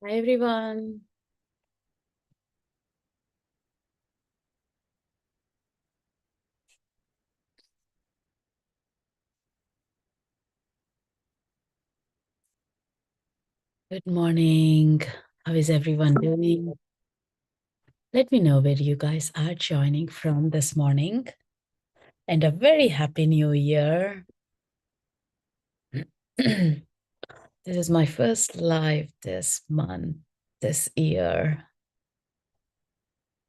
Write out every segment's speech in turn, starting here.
Hi everyone. Good morning. How is everyone doing? Let me know where you guys are joining from this morning. And a very happy new year. This is my first live this month, this year.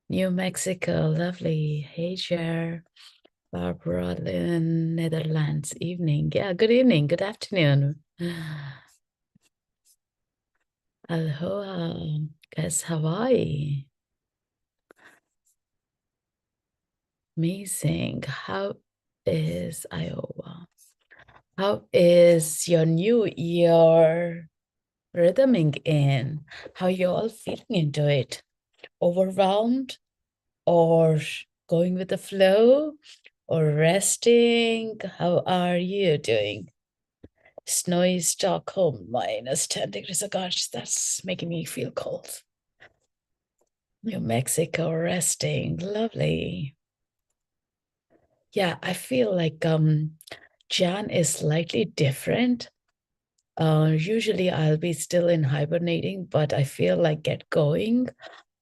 New Mexico, lovely. Hey, Cher. Barbara Lynn, Netherlands, evening. Yeah, good evening, good afternoon. Aloha, guys, Hawaii. Amazing. How is Iowa? How is your new year rhythming in? How you all feeling into it? Overwhelmed or going with the flow or resting? How are you doing? Snowy Stockholm, minus 10 degrees. Oh gosh, that's making me feel cold. New Mexico, resting. Lovely. Yeah, I feel like Jan is slightly different. Usually I'll be still in hibernating, but I feel like get going,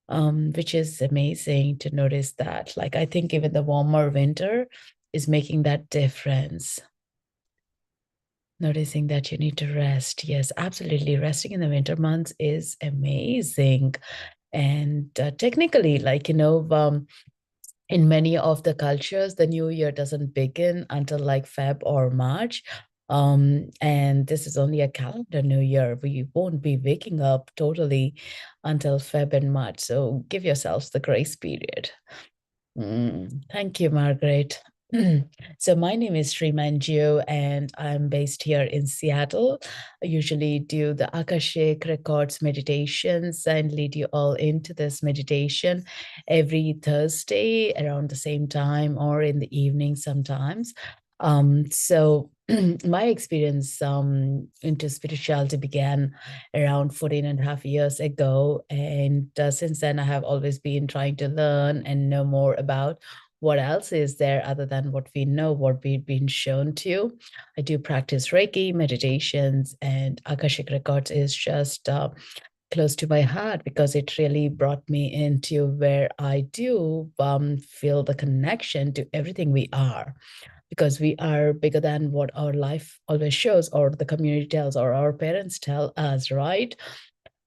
which is amazing to notice that. Like I think even the warmer winter is making that difference. Noticing that you need to rest. Yes, absolutely. Resting in the winter months is amazing. And technically, in many of the cultures, the new year doesn't begin until like Feb or March. And this is only a calendar new year. We won't be waking up totally until Feb and March. So give yourselves the grace period. Thank you, Margaret. So my name is Sri Manju and I'm based here in Seattle. I usually do the Akashic Records meditations and lead you all into this meditation every Thursday around the same time or in the evening sometimes. So my experience into spirituality began around 14 and a half years ago. And since then, I have always been trying to learn and know more about what else is there other than what we know, what we've been shown to. I do practice Reiki, meditations, and Akashic Records is just close to my heart because it really brought me into where I do feel the connection to everything we are, because we are bigger than what our life always shows or the community tells or our parents tell us, right?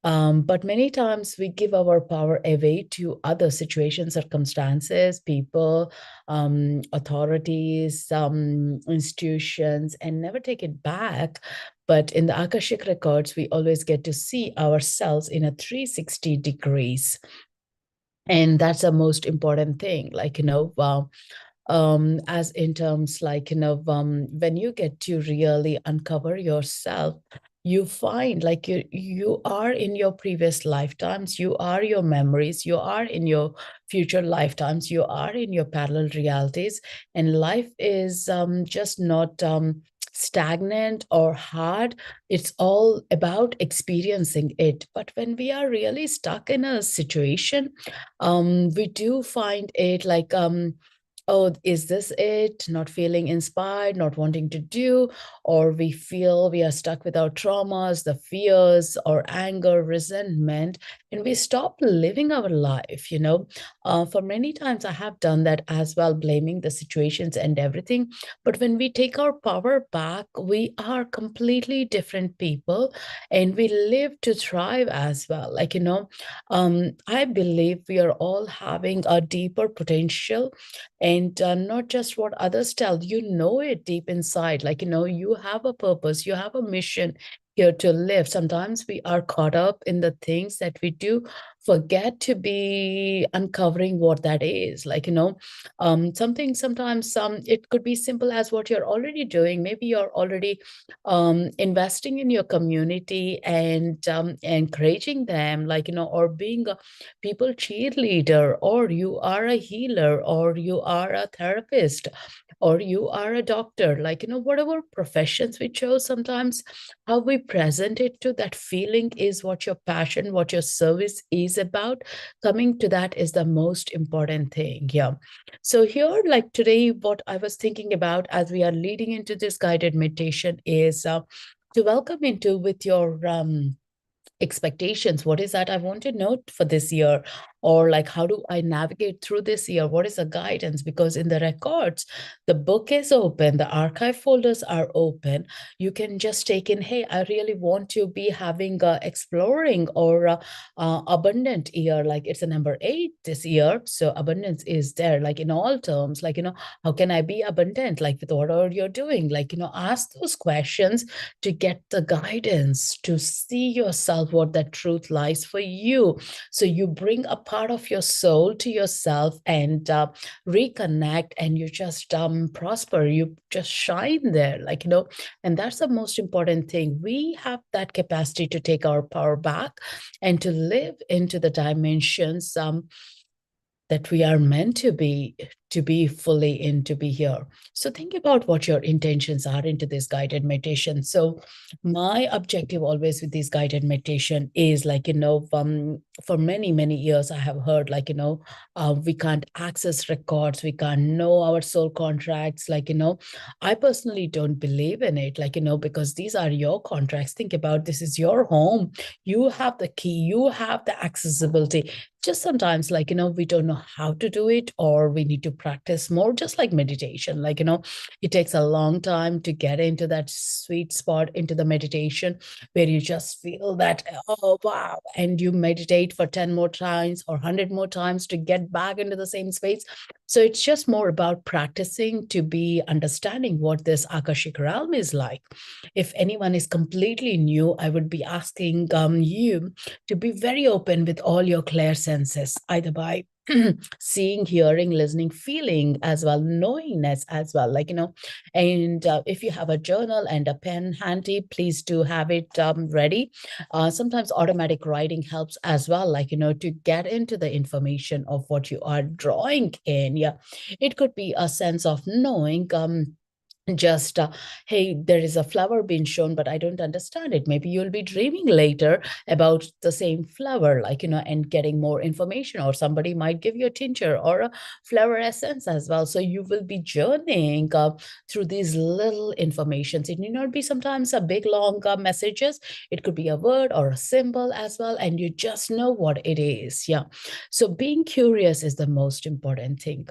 But many times we give our power away to other situations, circumstances, people, authorities, institutions, and never take it back. But in the Akashic Records, we always get to see ourselves in a 360 degrees. And that's the most important thing. As in terms when you get to really uncover yourself, you find like you are in your previous lifetimes, you are your memories, you are in your future lifetimes, you are in your parallel realities, and life is just not stagnant or hard. It's all about experiencing it. But when we are really stuck in a situation, we do find it oh, is this it? Not feeling inspired, not wanting to do, or we feel we are stuck with our traumas, the fears, or anger, resentment, and we stop living our life. For many times, I have done that as well, blaming the situations and everything. But when we take our power back, we are completely different people and we live to thrive as well. I believe we are all having a deeper potential, and not just what others tell. It deep inside. You have a purpose, you have a mission here to live. Sometimes we are caught up in the things that we do forget to be uncovering what that is. Like, something sometimes it could be simple as what you're already doing. Maybe you're already investing in your community and encouraging them, like, or being a people cheerleader, or you are a healer, or you are a therapist, or you are a doctor, like, whatever professions we chose, sometimes how we present it to that feeling is what your passion, what your service is about. Coming to that is the most important thing. Yeah. So here, like today, what I was thinking about as we are leading into this guided meditation is to welcome into with your expectations. What is that I want to know for this year? Or like, how do I navigate through this year? What is the guidance? Because in the records, the book is open, the archive folders are open. You can just take in, hey, I really want to be having exploring or abundant year. Like it's a number 8 this year. So abundance is there, like in all terms, like, how can I be abundant? Like with whatever you're doing, like, ask those questions to get the guidance to see yourself, what that truth lies for you. So you bring a part of your soul to yourself and reconnect, and you just prosper, you just shine there, like, and that's the most important thing. We have that capacity to take our power back and to live into the dimensions that we are meant to be fully in, to be here. So think about what your intentions are into this guided meditation. So my objective always with this guided meditation is like, for many, many years, I have heard like, we can't access records, we can't know our soul contracts. Like, I personally don't believe in it, like, because these are your contracts. Think about, this is your home. You have the key, you have the accessibility. Just sometimes, like, we don't know how to do it, or we need to practice more, just like meditation. Like, it takes a long time to get into that sweet spot into the meditation where you just feel that, oh, wow. And you meditate for 10 more times or 100 more times to get back into the same space. So it's just more about practicing to be understanding what this Akashic realm is like. If anyone is completely new, I would be asking you to be very open with all your clear senses, either by seeing, hearing, listening, feeling as well, knowingness as well, like, and if you have a journal and a pen handy, please do have it ready. Sometimes automatic writing helps as well, like, to get into the information of what you are drawing in. Yeah, it could be a sense of knowing, just hey, there is a flower being shown, but I don't understand it. Maybe you'll be dreaming later about the same flower, like, and getting more information, or somebody might give you a tincture or a flower essence as well. So you will be journeying through these little informations. It need not be sometimes a big long messages. It could be a word or a symbol as well, and you just know what it is. Yeah. So being curious is the most important thing.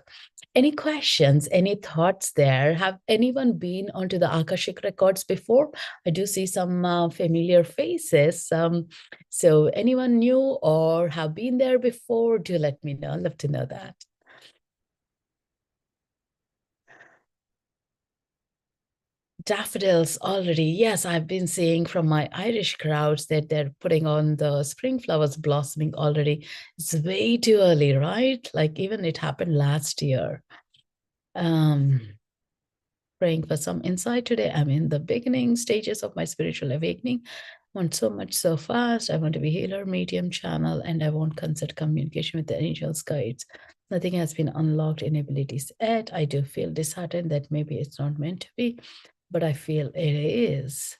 Any questions, any thoughts there? Have anyone been onto the Akashic Records before? I do see some familiar faces. So anyone new or have been there before? Do let me know. I'd love to know that. Daffodils already. Yes, I've been seeing from my Irish crowds that they're putting on the spring flowers blossoming already. It's way too early, right? Like even it happened last year. Um, Praying for some insight today. I'm in the beginning stages of my spiritual awakening. Want so much so fast. I want to be healer, medium, channel, and I want constant communication with the angels, guides. Nothing has been unlocked in abilities yet. I do feel disheartened that maybe it's not meant to be, but I feel it is.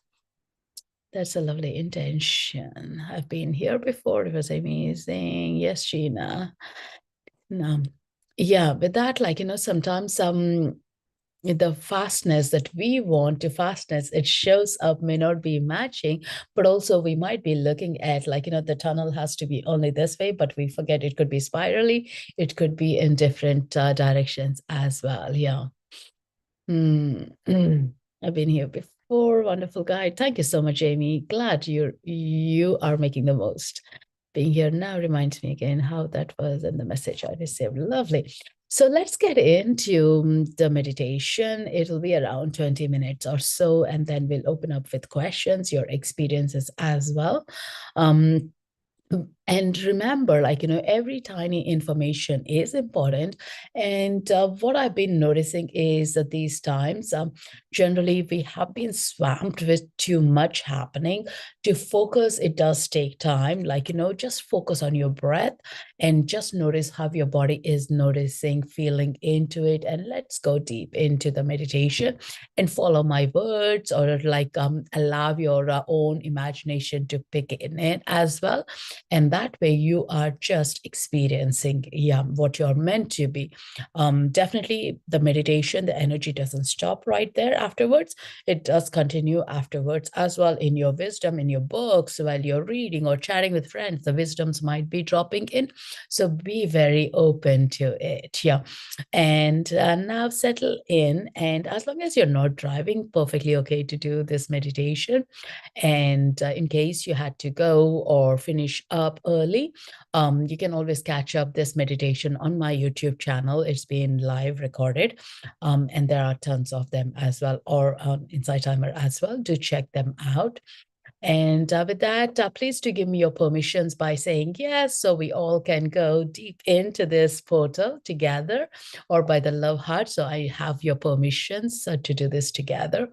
That's a lovely intention. I've been here before. It was amazing. Yes, Gina. No. Yeah, with that, like, sometimes the fastness that we want to fastness, it shows up may not be matching, but also we might be looking at like, the tunnel has to be only this way, but we forget it could be spirally, it could be in different directions as well. Yeah. Mm. I've been here before. Wonderful guide. Thank you so much, Amy. Glad you are making the most. Being here now reminds me again how that was and the message I received. Lovely. So let's get into the meditation. It'll be around 20 minutes or so, and then we'll open up with questions, your experiences as well. Um, And remember, like, every tiny information is important. And what I've been noticing is that these times, generally, we have been swamped with too much happening. To focus, it does take time. Like, just focus on your breath and just notice how your body is noticing, feeling into it. And let's go deep into the meditation and follow my words, or like allow your own imagination to pick in it as well. And that way you are just experiencing, yeah, what you're meant to be. Definitely the meditation, the energy doesn't stop right there afterwards. It does continue afterwards as well, in your wisdom, in your books, while you're reading or chatting with friends, the wisdoms might be dropping in. So be very open to it. Yeah. And now settle in. And as long as you're not driving, perfectly okay to do this meditation. And in case you had to go or finish up early, you can always catch up this meditation on my YouTube channel. It's been live recorded, and there are tons of them as well, or on Insight Timer as well. Do check them out. And with that, please do give me your permissions by saying yes, so we all can go deep into this portal together, or by the love heart. So I have your permissions to do this together.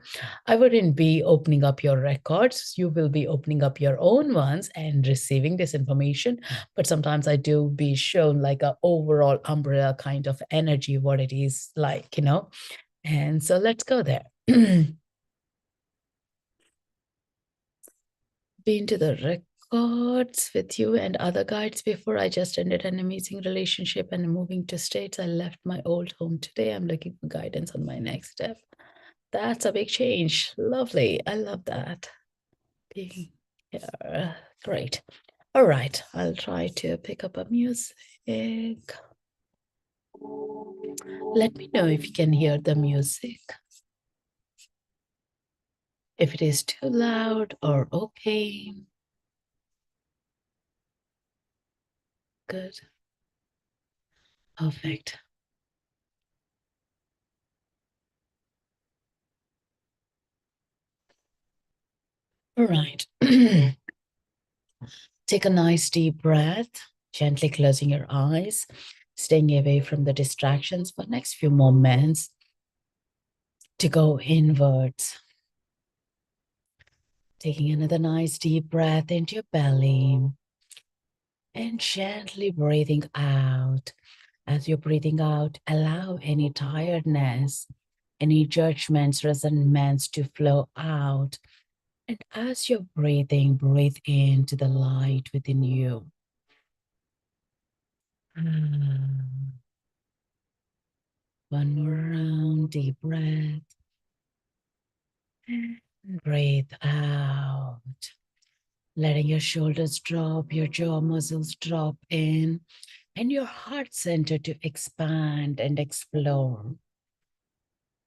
I wouldn't be opening up your records. You will be opening up your own ones and receiving this information. But sometimes I do be shown like a overall umbrella kind of energy, what it is like. And so let's go there. Been to the records with you and other guides before. I just ended an amazing relationship and moving to States. I left my old home today. I'm looking for guidance on my next step. That's a big change. Lovely. I love that. Being here. Great. All right. I'll try to pick up a music. Let me know if you can hear the music. If it is too loud or okay. Good. Perfect. All right. Take a nice deep breath, gently closing your eyes, staying away from the distractions for the next few moments to go inwards. Taking another nice deep breath into your belly and gently breathing out. As you're breathing out, allow any tiredness, any judgments, resentments to flow out. And as you're breathing, breathe into the light within you. One more round, deep breath. And breathe out. Letting your shoulders drop, your jaw muscles drop in, and your heart center to expand and explore.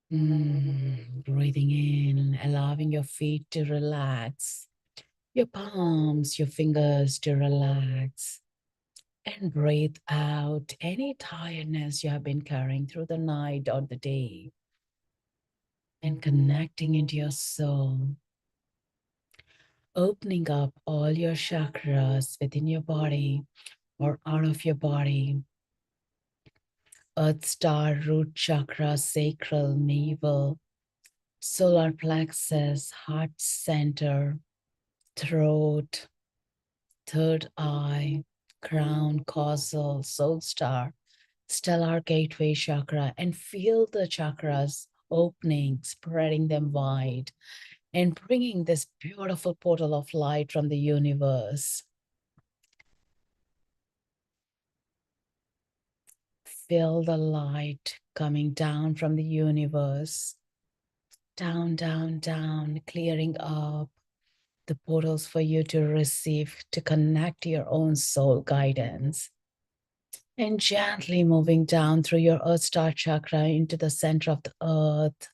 Breathing in, allowing your feet to relax, your palms, your fingers to relax. And breathe out any tiredness you have been carrying through the night or the day. And connecting into your soul, opening up all your chakras within your body or out of your body. Earth star, root chakra, sacral, navel, solar plexus, heart center, throat, third eye, crown, causal, soul star, stellar gateway chakra, and feel the chakras opening, spreading them wide, and bringing this beautiful portal of light from the universe. Feel the light coming down from the universe, down, down, down, clearing up the portals for you to receive, to connect to your own soul guidance. And gently moving down through your Earth Star chakra into the center of the earth,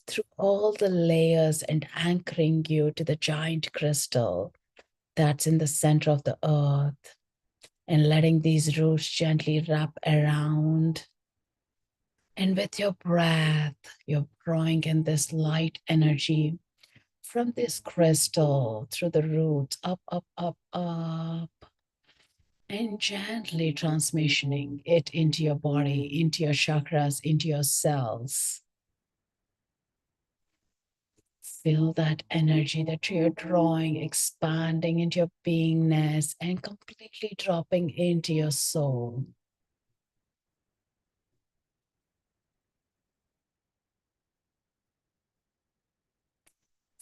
through all the layers, and anchoring you to the giant crystal that's in the center of the earth, and letting these roots gently wrap around. And with your breath, you're drawing in this light energy from this crystal through the roots, up, up, up, up, and gently transmissioning it into your body, into your chakras, into your cells. Feel that energy that you're drawing, expanding into your beingness and completely dropping into your soul.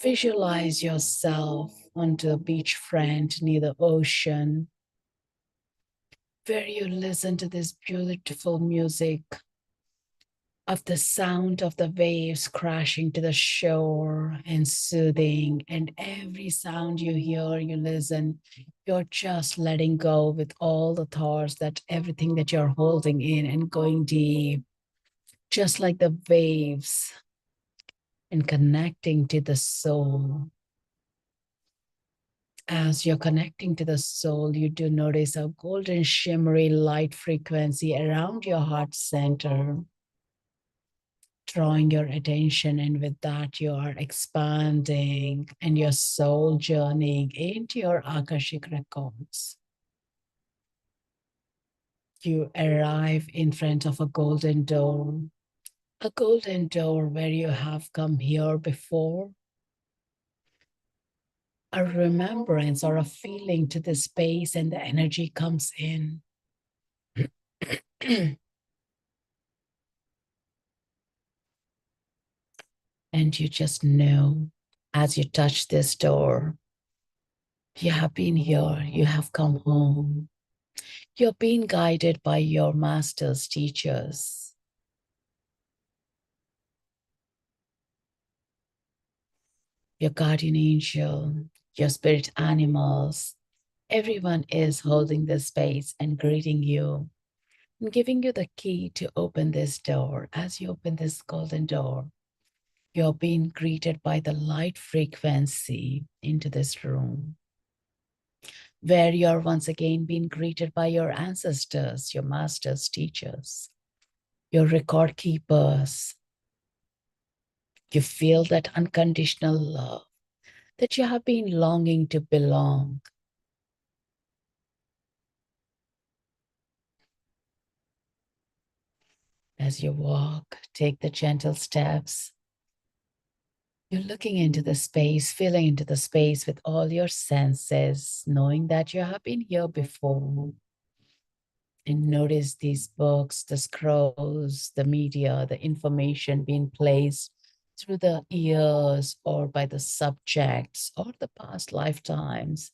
Visualize yourself onto a beachfront near the ocean, where you listen to this beautiful music of the sound of the waves crashing to the shore and soothing. And every sound you hear, you listen, you're just letting go with all the thoughts, that everything that you're holding in and going deep, just like the waves, and connecting to the soul. As you're connecting to the soul, you do notice a golden shimmery light frequency around your heart center, drawing your attention. And with that, you are expanding and your soul journeying into your Akashic Records. You arrive in front of a golden door where you have come here before, a remembrance or a feeling to the space, and the energy comes in. And you just know, as you touch this door, you have been here, you have come home. You're being guided by your masters, teachers, your guardian angel, your spirit animals. Everyone is holding this space and greeting you and giving you the key to open this door. As you open this golden door, you're being greeted by the light frequency into this room, where you're once again being greeted by your ancestors, your masters, teachers, your record keepers. You feel that unconditional love that you have been longing to belong. As you walk, take the gentle steps. You're looking into the space, feeling into the space with all your senses, knowing that you have been here before. And notice these books, the scrolls, the media, the information being placed through the ears or by the subjects or the past lifetimes.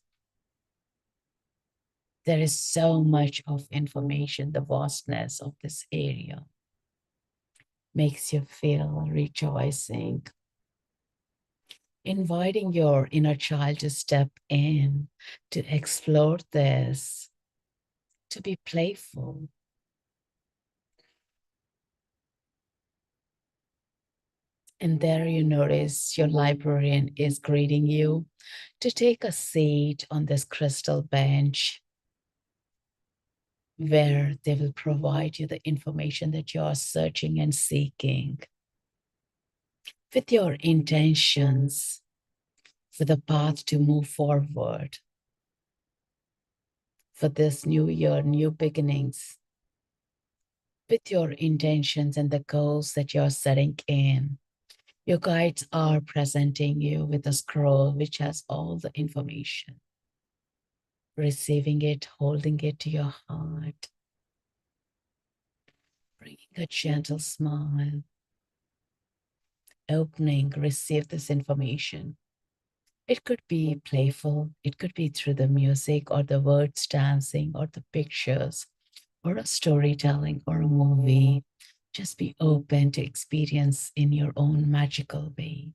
There is so much of information. The vastness of this area makes you feel rejoicing, inviting your inner child to step in, to explore this, to be playful. And there you notice your librarian is greeting you to take a seat on this crystal bench, where they will provide you the information that you are searching and seeking with your intentions, for the path to move forward, for this new year, new beginnings, with your intentions and the goals that you're setting in. Your guides are presenting you with a scroll which has all the information. Receiving it, holding it to your heart, bringing a gentle smile, opening, receive this information. It could be playful, it could be through the music or the words dancing or the pictures or a storytelling or a movie. Just be open to experience in your own magical way.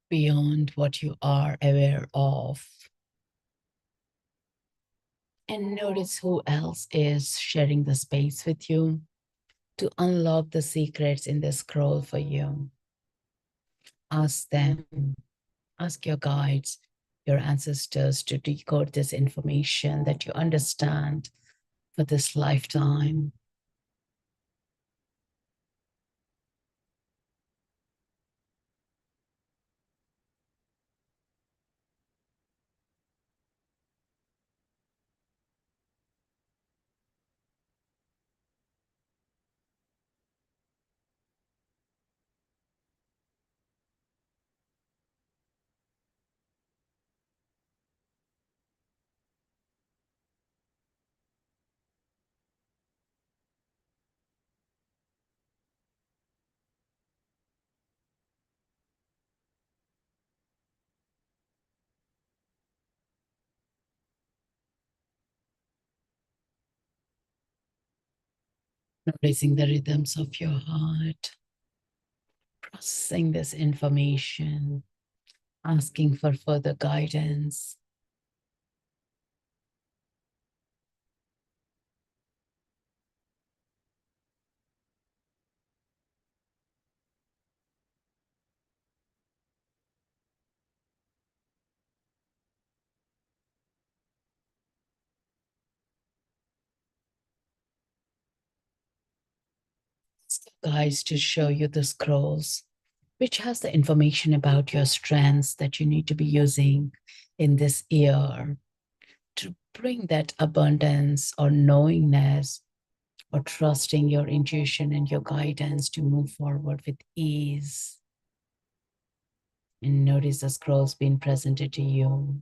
beyond what you are aware of. And notice who else is sharing the space with you to unlock the secrets in the scroll for you. Ask them, ask your guides, your ancestors to decode this information that you understand for this lifetime. Noticing the rhythms of your heart, processing this information, asking for further guidance. Ask your guides to show you the scrolls, which has the information about your strengths that you need to be using in this year to bring that abundance or knowingness or trusting your intuition and your guidance to move forward with ease. And notice the scrolls being presented to you.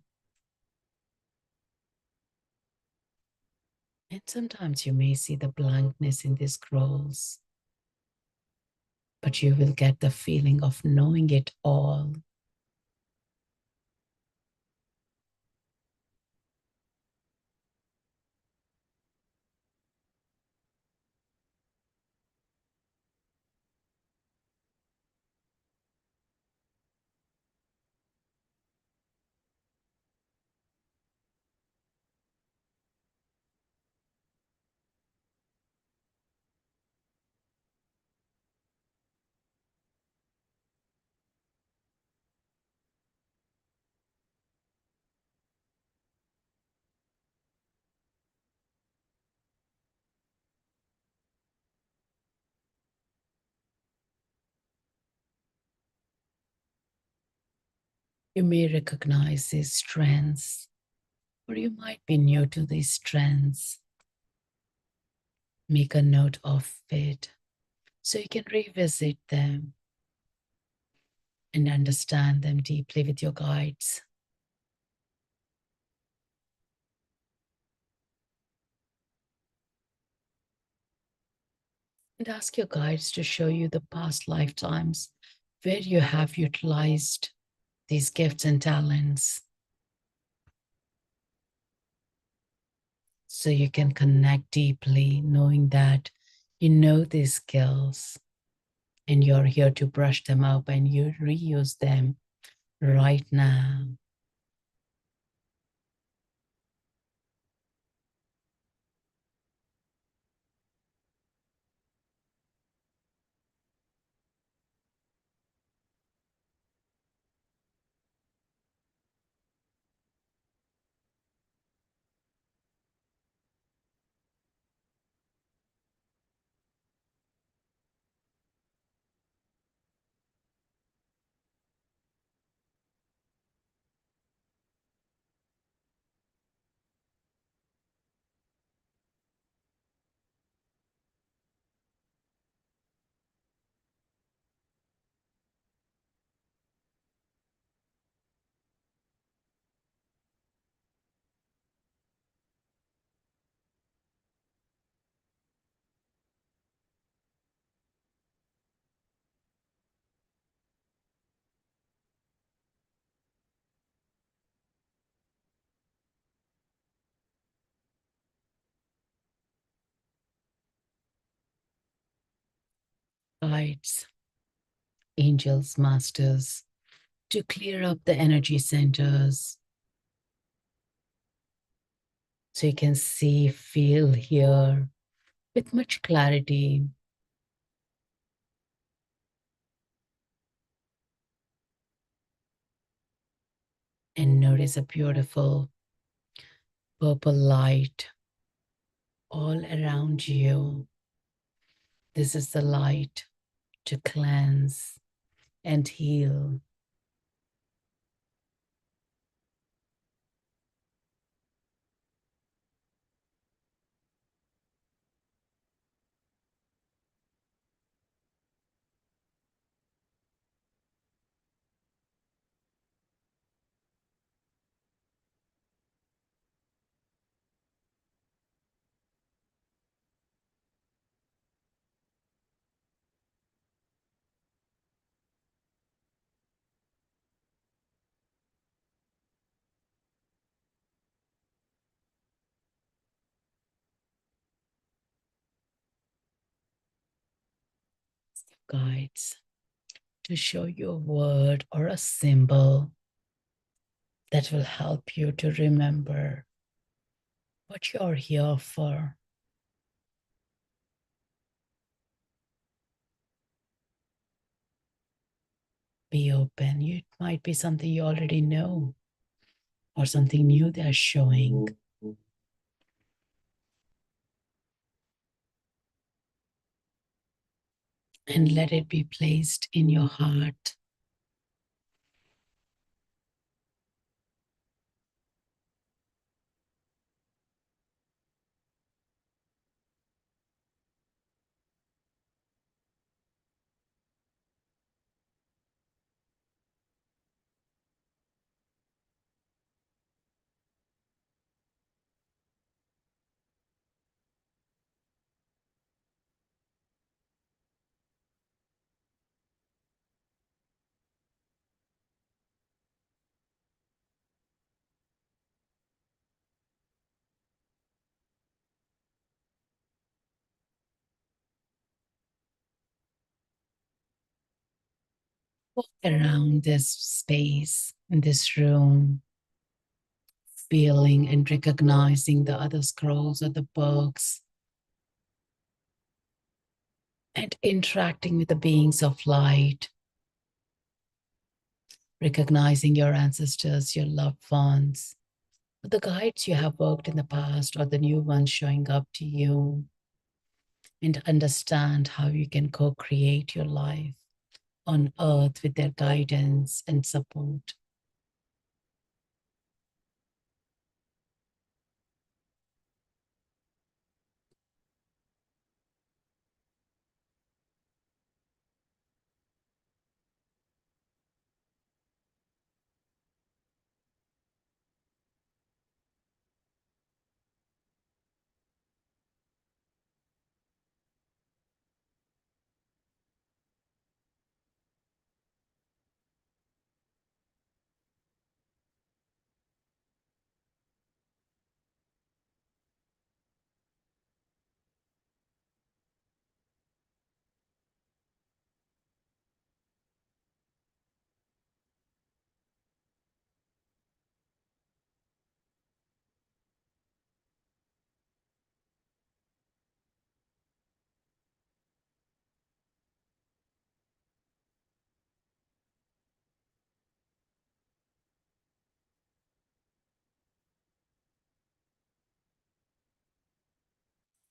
And sometimes you may see the blankness in these scrolls, but you will get the feeling of knowing it all. You may recognize these strengths, or you might be new to these strengths. Make a note of it so you can revisit them and understand them deeply with your guides. And ask your guides to show you the past lifetimes where you have utilized these gifts and talents so you can connect deeply, knowing that you know these skills and you're here to brush them up and you reuse them right now. Guides, angels, masters, to clear up the energy centers so you can see, feel, hear with much clarity. And notice a beautiful purple light all around you. This is the light to cleanse and heal. Guides to show you a word or a symbol that will help you to remember what you're here for. Be open. It might be something you already know or something new they're showing. And let it be placed in your heart. Walk around this space, in this room, feeling and recognizing the other scrolls or the books and interacting with the beings of light, recognizing your ancestors, your loved ones, the guides you have worked in the past or the new ones showing up to you, and understand how you can co-create your life on earth with their guidance and support.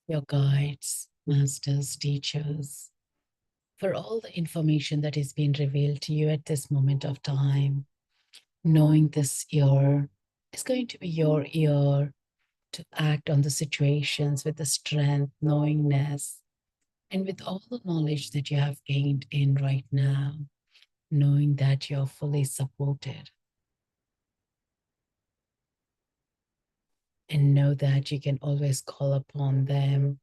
Your guides, masters, teachers, for all the information that is being revealed to you at this moment of time, knowing this year is going to be your year to act on the situations with the strength, knowingness, and with all the knowledge that you have gained in right now, knowing that you're fully supported. And know that you can always call upon them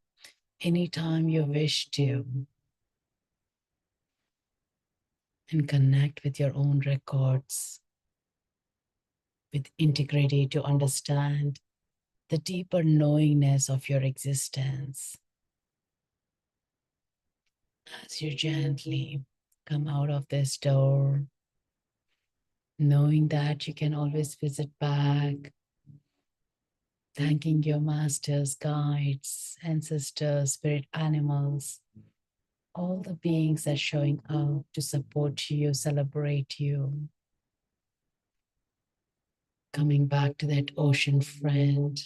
anytime you wish to and connect with your own records with integrity to understand the deeper knowingness of your existence. As you gently come out of this door, knowing that you can always visit back, thanking your masters, guides, ancestors, spirit animals, all the beings that are showing up to support you, celebrate you, coming back to that ocean friend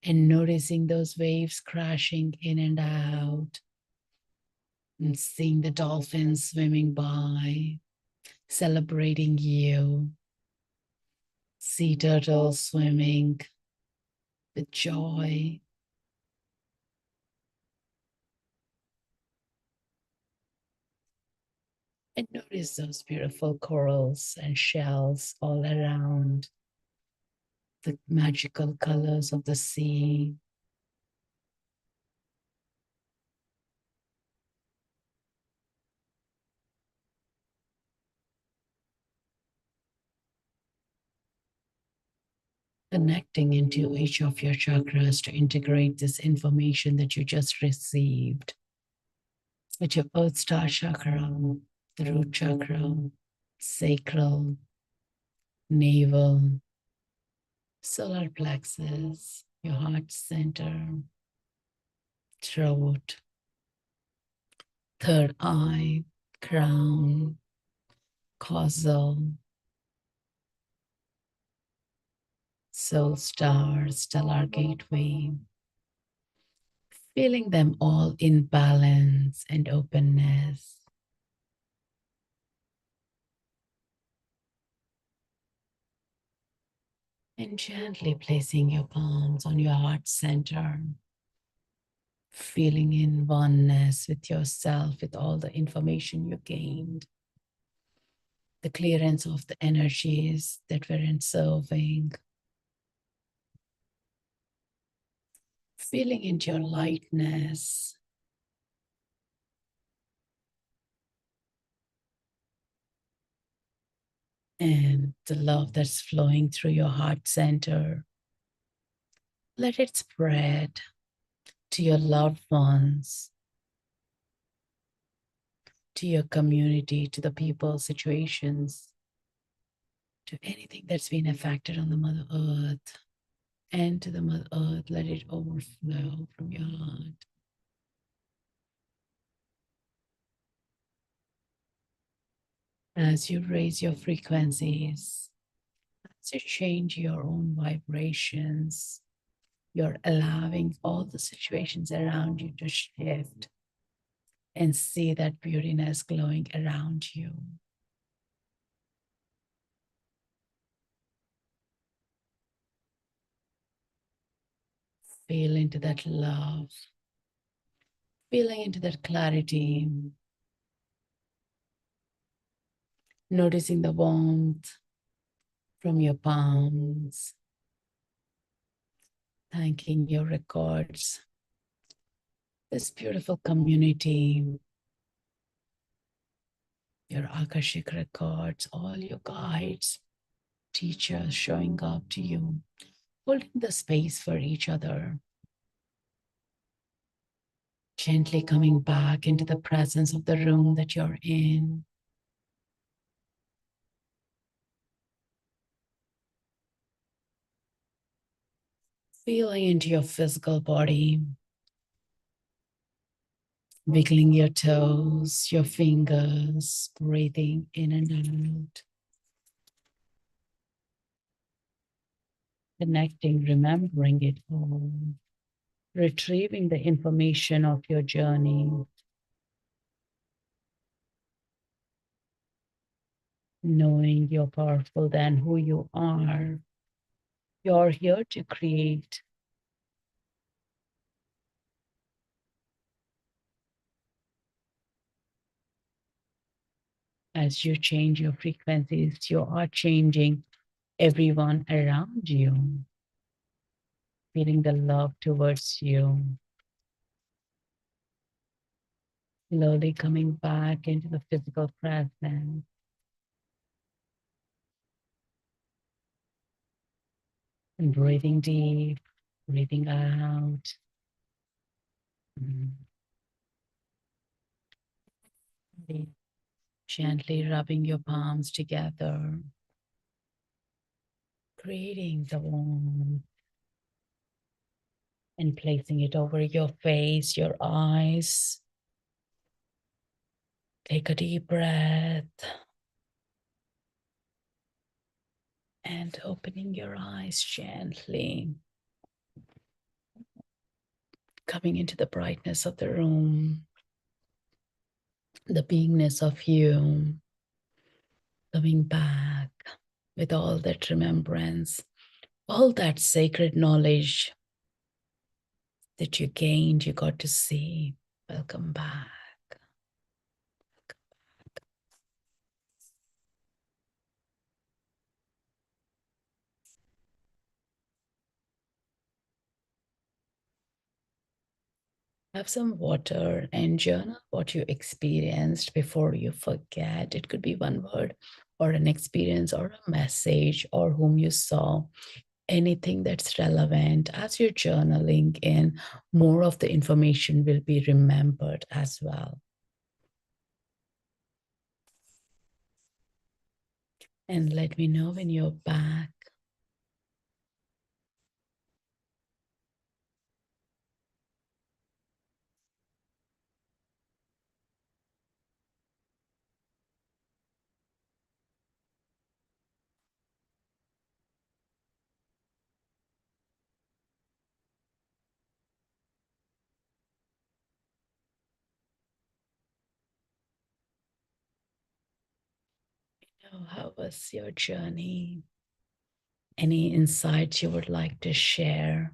and noticing those waves crashing in and out and seeing the dolphins swimming by, celebrating you, sea turtles swimming with joy. And notice those beautiful corals and shells all around, the magical colors of the sea. Connecting into each of your chakras to integrate this information that you just received with your Earth Star chakra, the root chakra, sacral, navel, solar plexus, your heart center, throat, third eye, crown, causal, soul star, stellar gateway, feeling them all in balance and openness. And gently placing your palms on your heart center, feeling in oneness with yourself, with all the information you gained, the clearance of the energies that weren't serving, feeling into your lightness, and the love that's flowing through your heart center. Let it spread to your loved ones, to your community, to the people, situations, to anything that's been affected on the Mother Earth. And to the Mother Earth, let it overflow from your heart. As you raise your frequencies, as you change your own vibrations, you're allowing all the situations around you to shift and see that beautiness glowing around you. Feel into that love, feeling into that clarity, noticing the warmth from your palms, thanking your records, this beautiful community, your Akashic Records, all your guides, teachers showing up to you, holding the space for each other, gently coming back into the presence of the room that you're in. Feeling into your physical body, wiggling your toes, your fingers, breathing in and out, connecting, remembering it all, retrieving the information of your journey, knowing you're powerful than who you are. You're here to create. As you change your frequencies, you are changing everyone around you, feeling the love towards you, slowly coming back into the physical presence and breathing deep, breathing out. Mm. Gently rubbing your palms together, creating the warmth and placing it over your face, your eyes. Take a deep breath and opening your eyes gently, coming into the brightness of the room, the beingness of you, coming back with all that remembrance, all that sacred knowledge that you gained, you got to see. Welcome back. Have some water and journal what you experienced before you forget. It could be one word or an experience or a message or whom you saw, anything that's relevant. As you're journaling in, more of the information will be remembered as well. And let me know when you're back. How was your journey? Any insights you would like to share?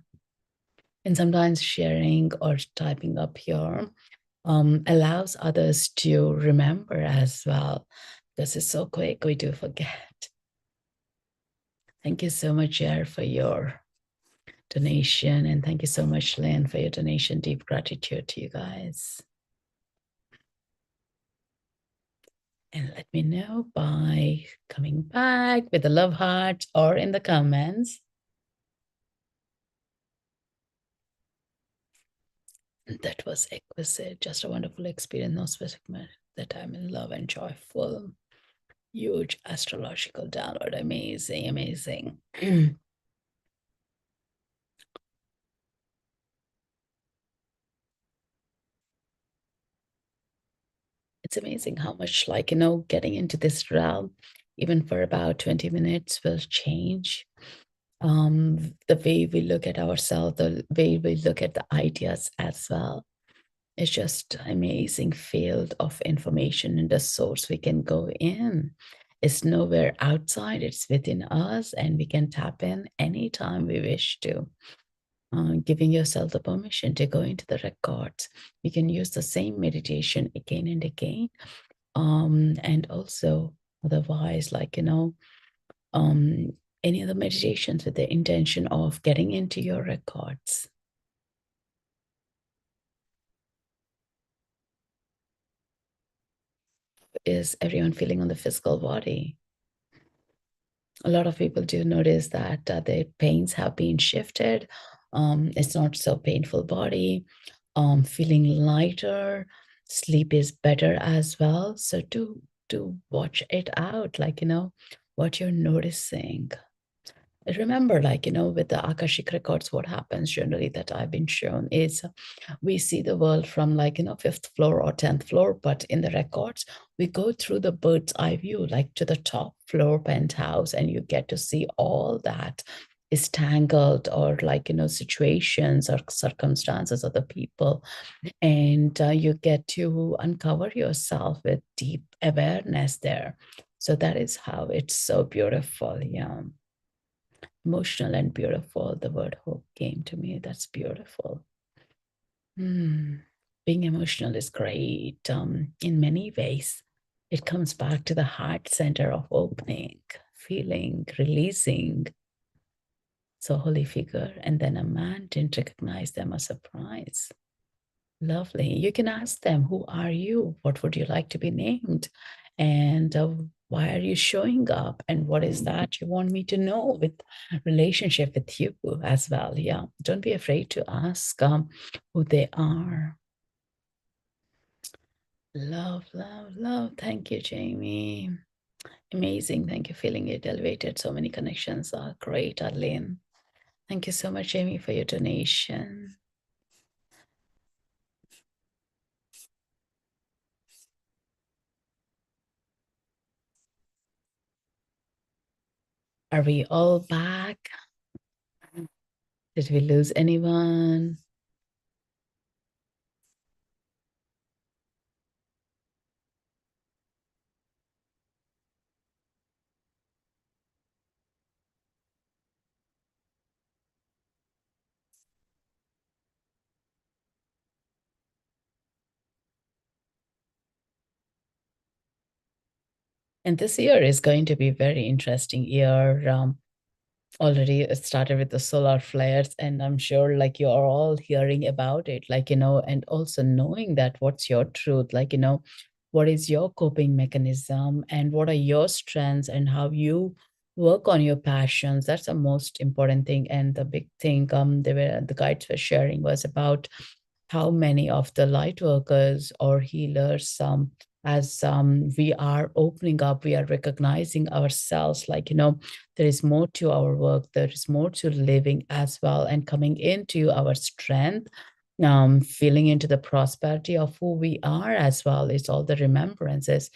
And sometimes sharing or typing up here allows others to remember as well, because it's so quick, we do forget. Thank you so much, Jer, for your donation. And thank you so much, Lynn, for your donation. Deep gratitude to you guys. And let me know by coming back with a love heart or in the comments. That was exquisite. Just a wonderful experience. No specific matter that I'm in love and joyful. Huge astrological download. Amazing, amazing. It's amazing how much, like, getting into this realm, even for about 20 minutes, will change the way we look at ourselves, the way we look at the ideas as well. It's just amazing field of information and the source we can go in. It's nowhere outside, it's within us, and we can tap in anytime we wish to. Giving yourself the permission to go into the records. You can use the same meditation again and again. And also, otherwise, like, any other meditations with the intention of getting into your records. Is everyone feeling on the physical body? A lot of people do notice that their pains have been shifted. It's not so painful body, feeling lighter, sleep is better as well. So do watch it out, like, what you're noticing. Remember, like, with the Akashic Records, what happens generally that I've been shown is we see the world from, like, fifth floor or 10th floor, but in the records, we go through the bird's eye view, like to the top floor penthouse, and you get to see all that is tangled or, like, situations or circumstances of the people. And you get to uncover yourself with deep awareness there. So that is how it's so beautiful. Yeah. Emotional and beautiful. The word hope came to me. That's beautiful. Being emotional is great in many ways. It comes back to the heart center of opening, feeling, releasing. So, holy figure, and then a man didn't recognize them as a surprise. Lovely. You can ask them, who are you? What would you like to be named? And why are you showing up? And what is that you want me to know with relationship with you as well? Yeah. Don't be afraid to ask who they are. Love, love, love. Thank you, Jamie. Amazing. Thank you. Feeling it elevated. So many connections are great, Arlene. Thank you so much, Jamie, for your donation. Are we all back? Did we lose anyone? And this year is going to be a very interesting year. Already it started with the solar flares, and I'm sure like you're all hearing about it, like, and also knowing that what's your truth, like, what is your coping mechanism and what are your strengths and how you work on your passions. That's the most important thing. And the big thing the guides were sharing was about how many of the light workers or healers as we are opening up, we are recognizing ourselves, like, there is more to our work, there is more to living as well, and coming into our strength, feeling into the prosperity of who we are as well. It's all the remembrances.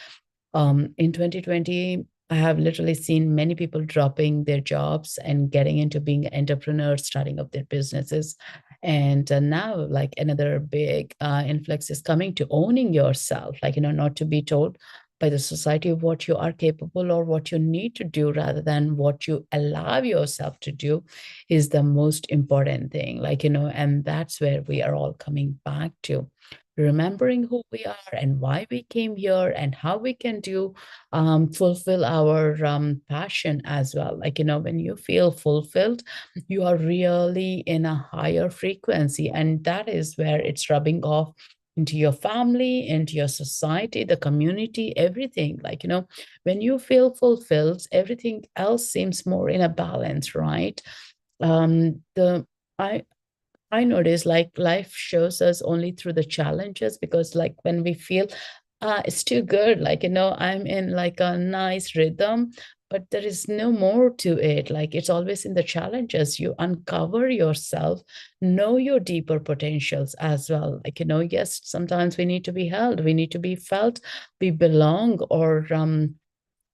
In 2020, I have literally seen many people dropping their jobs and getting into being entrepreneurs, starting up their businesses. And now, like, another big influx is coming to owning yourself, like, not to be told by the society of what you are capable or what you need to do, rather than what you allow yourself to do is the most important thing. Like, and that's where we are all coming back to remembering who we are and why we came here and how we can do fulfill our passion as well. Like, when you feel fulfilled, you are really in a higher frequency, and that is where it's rubbing off into your family, into your society, the community, everything. Like, when you feel fulfilled, everything else seems more in a balance, right? The I notice like life shows us only through the challenges, because like when we feel it's too good, like, I'm in like a nice rhythm, but there is no more to it. Like, it's always in the challenges you uncover yourself, know your deeper potentials as well. Like, yes, sometimes we need to be held, we need to be felt, we belong, or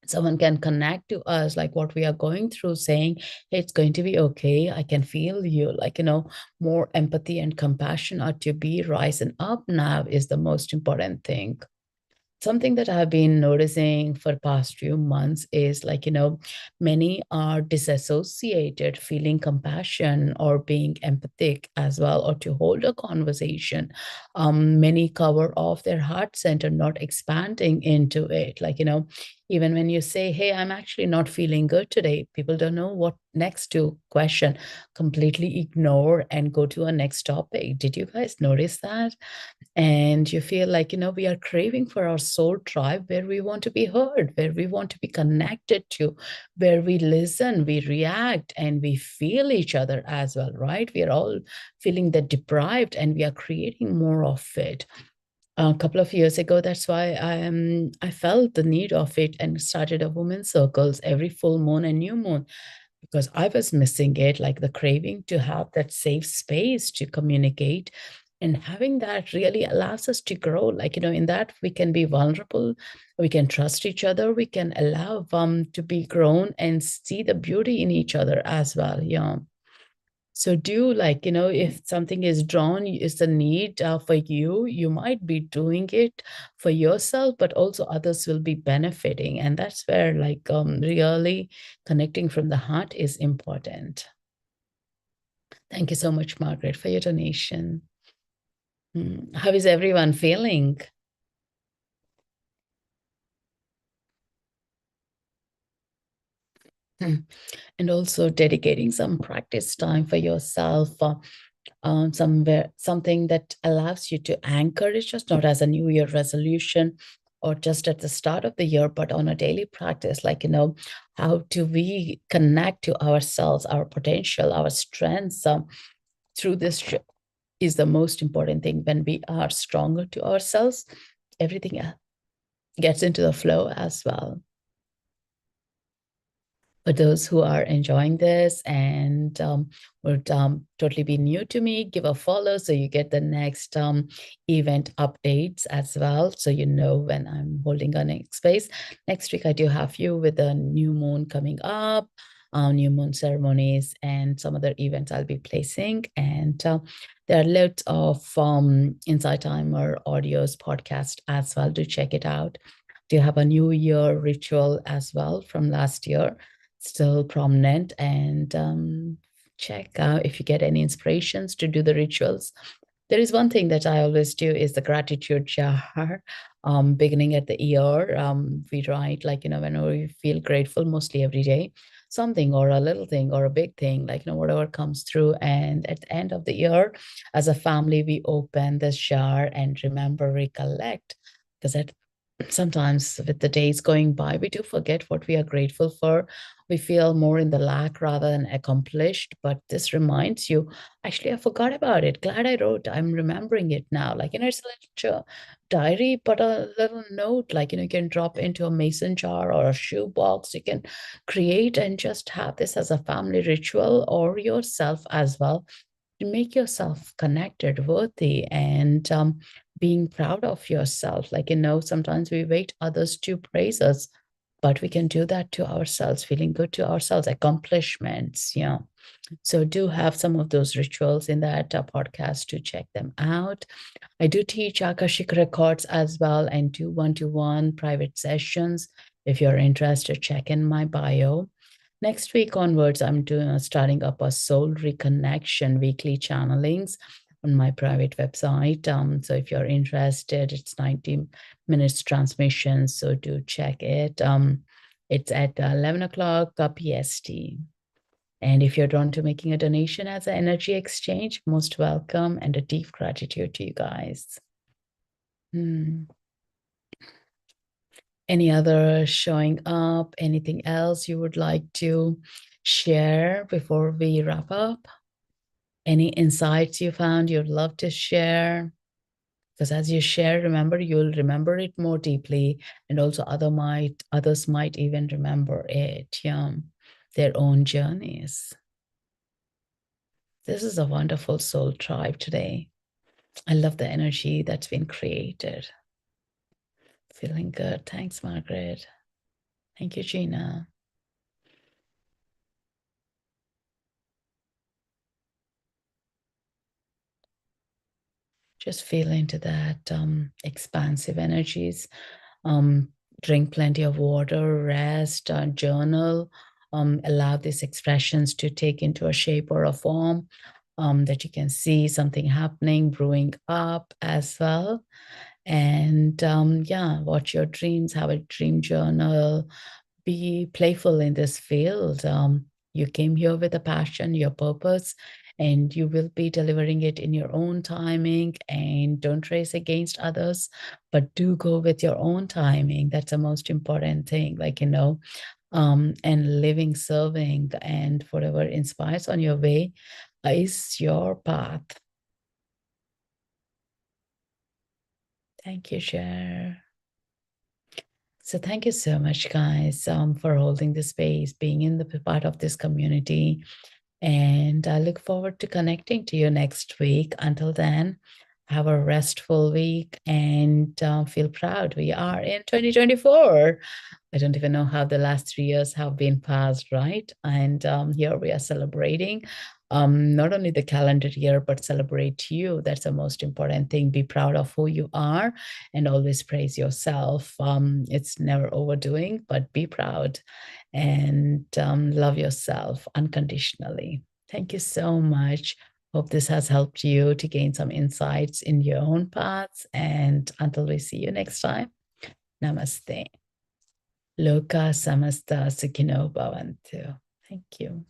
someone can connect to us like what we are going through, saying, hey, it's going to be okay, I can feel you. Like, more empathy and compassion are to be rising up now is the most important thing. Something that I've been noticing for past few months is like, many are disassociated, feeling compassion or being empathic as well, or to hold a conversation. Many cover off their heart center, not expanding into it. Like, even when you say, hey, I'm actually not feeling good today, people don't know what next to question, completely ignore and go to a next topic. Did you guys notice that? And you feel like, we are craving for our soul tribe, where we want to be heard, where we want to be connected to, where we listen, we react, and we feel each other as well, right? We are all feeling that deprived, and we are creating more of it. A couple of years ago, that's why I felt the need of it and started a women's circles every full moon and new moon, because I was missing it, like the craving to have that safe space to communicate. And having that really allows us to grow. Like, in that we can be vulnerable, we can trust each other, we can allow to be grown and see the beauty in each other as well. Yeah. So do, like, if something is drawn, is a need for you, you might be doing it for yourself, but also others will be benefiting. And that's where like really connecting from the heart is important. Thank you so much, Margaret, for your donation. How is everyone feeling? Hmm. And also dedicating some practice time for yourself. Somewhere something that allows you to anchor it, just not as a new year resolution or just at the start of the year, but on a daily practice. Like, how do we connect to ourselves, our potential, our strengths through this is the most important thing. When we are stronger to ourselves, everything gets into the flow as well. For those who are enjoying this and would totally be new to me, give a follow so you get the next event updates as well. So you know when I'm holding a next space. Next week, I do have you with the new moon coming up, new moon ceremonies, and some other events I'll be placing. And there are loads of Insight Timer audios, podcast as well. Do check it out. Do you have a new year ritual as well from last year? Still prominent, and check out if you get any inspirations to do the rituals. There is one thing that I always do is the gratitude jar. Beginning at the year, we write like, whenever we feel grateful, mostly every day, something or a little thing or a big thing, like, whatever comes through. And at the end of the year, as a family, we open this jar and remember, recollect, because at sometimes with the days going by, we do forget what we are grateful for. We feel more in the lack rather than accomplished. But this reminds you, actually, I forgot about it. Glad I wrote. I'm remembering it now. Like, it's a little diary, but a little note, like, you can drop into a mason jar or a shoe box. You can create and just have this as a family ritual or yourself as well to make yourself connected, worthy, and being proud of yourself. Like, sometimes we wait others to praise us, but we can do that to ourselves, feeling good to ourselves, accomplishments. Yeah. So do have some of those rituals in that podcast to check them out. I do teach Akashic Records as well and do one-to-one private sessions. If you're interested, check in my bio. Next week onwards, I'm doing starting up a soul reconnection weekly channelings on my private website. So if you're interested, it's 90 minutes transmission. So do check it. It's at 11 o'clock PST. And if you're drawn to making a donation as an energy exchange, most welcome and a deep gratitude to you guys. Any other showing up? Anything else you would like to share before we wrap up? Any insights you found you'd love to share? Because as you share, remember, you'll remember it more deeply, and also others might even remember it, their own journeys. This is a wonderful soul tribe today. I love the energy that's been created. Feeling good. Thanks, Margaret. Thank you, Gina. Just feel into that expansive energies. Drink plenty of water, rest, journal. Allow these expressions to take into a shape or a form that you can see something happening, brewing up as well. And yeah, watch your dreams, have a dream journal, be playful in this field. You came here with a passion, your purpose, and you will be delivering it in your own timing. And don't race against others, but do go with your own timing. That's the most important thing. Like, and living, serving, and whatever inspires on your way is your path. Thank you, Cher. So thank you so much, guys, for holding the space, being in the part of this community. And I look forward to connecting to you next week. Until then, have a restful week and feel proud. We are in 2024. I don't even know how the last 3 years have been passed, right? And here we are celebrating not only the calendar year, but celebrate you. That's the most important thing. Be proud of who you are and always praise yourself. It's never overdoing, but be proud and love yourself unconditionally. Thank you so much. Hope this has helped you to gain some insights in your own paths. And until we see you next time, namaste. Loka samasta sukhino bhavantu. Thank you.